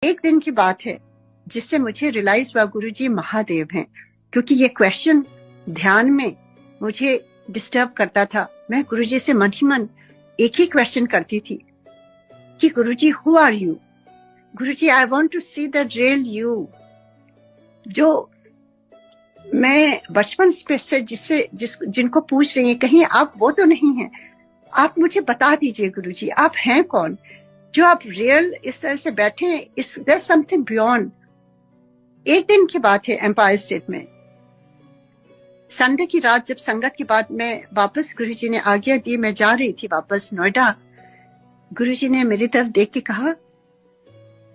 एक दिन की बात है जिससे मुझे रियलाइज हुआ गुरुजी महादेव हैं, क्योंकि ये क्वेश्चन ध्यान में मुझे डिस्टर्ब करता था। मैं गुरुजी से मन ही मन एक ही क्वेश्चन करती थी कि Guruji who are you? Guruji I want to see the real you, जो मैं बचपन से जिनको पूछ रही हैं, कहीं आप वो तो नहीं हैं? आप मुझे बता दीजिए गुरुजी, आप हैं कौन जो आप रियल इस तरह से बैठे हैं? इस देयर समथिंग बियॉन्ड। एक दिन की बात है, एम्पायर स्टेट में संडे की रात, जब संगत के बाद मैं वापस, गुरुजी ने आज्ञा दी, मैं जा रही थी वापस नोएडा। गुरुजी ने मेरी तरफ देख के कहा,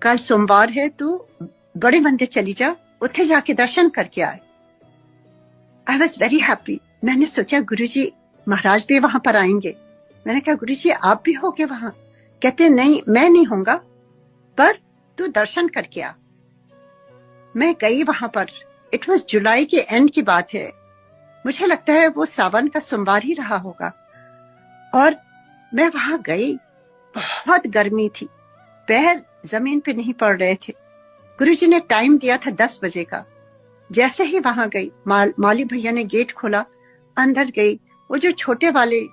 कल सोमवार है, तू बड़े मंदिर चली जा, उत्थे जाके दर्शन करके आए। I was very happy. मैंने सोचा गुरुजी महाराज भी वहां पर आएंगे। मैंने कहा गुरुजी आप भी होगे वहां? कहते नहीं, मैं नहीं होऊंगा, पर तू दर्शन करके आ। मैं गई वहां पर। इट वॉज जुलाई के एंड की बात है, मुझे लगता है वो सावन का सोमवार ही रहा होगा। और मैं वहां गई, बहुत गर्मी थी, पैर जमीन पे नहीं पड़ रहे थे। गुरुजी ने टाइम दिया था 10 बजे का। जैसे ही वहां गई, माली भैया ने गेट खोला, अंदर गई। वो जो छोटे वाले,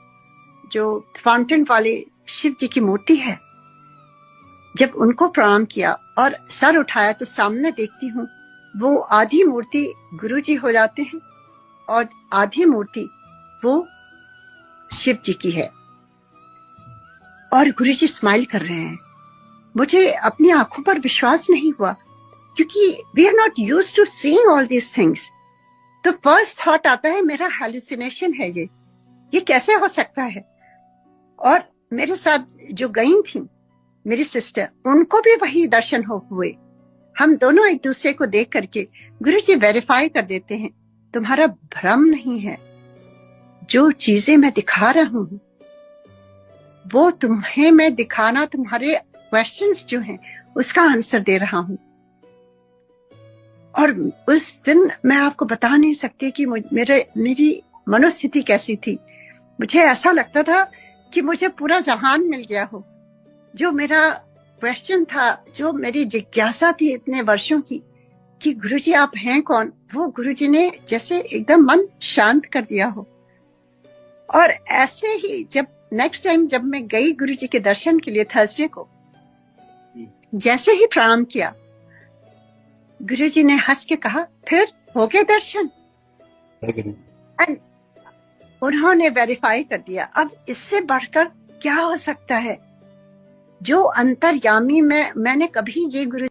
जो फाउंटेन वाले शिव जी की मूर्ति है, जब उनको प्रणाम किया और सर उठाया तो सामने देखती हूँ वो आधी मूर्ति गुरुजी हो जाते हैं और आधी मूर्ति वो शिव जी की है, और गुरुजी स्माइल कर रहे हैं। मुझे अपनी आंखों पर विश्वास नहीं हुआ, क्योंकि we are not used to seeing all these things. तो फर्स्ट थॉट आता है मेरा हेलुसिनेशन है ये कैसे हो सकता है? और मेरे साथ जो गई थी मेरी सिस्टर, उनको भी वही दर्शन हुए। हम दोनों एक दूसरे को देख करके गुरुजी वेरीफाई कर देते हैं, तुम्हारा भ्रम नहीं है, जो चीजें मैं दिखा रहा हूं वो तुम्हें मैं दिखाना, तुम्हारे क्वेश्चंस जो हैं उसका आंसर दे रहा हूं। और उस दिन मैं आपको बता नहीं सकती कि मेरी मनोस्थिति कैसी थी। मुझे ऐसा लगता था कि मुझे पूरा जहान मिल गया हो। जो मेरा क्वेश्चन था, जो मेरी जिज्ञासा थी इतने वर्षों की कि गुरुजी आप हैं कौन, वो गुरुजी ने जैसे एकदम मन शांत कर दिया हो। और ऐसे ही जब नेक्स्ट टाइम जब मैं गई गुरुजी के दर्शन के लिए थर्सडे को, जैसे ही प्रणाम किया, गुरुजी ने हंस के कहा, फिर हो गए दर्शन? उन्होंने वेरीफाई कर दिया। अब इससे बढ़कर क्या हो सकता है? जो अंतर्यामी मैंने कभी ये गुरु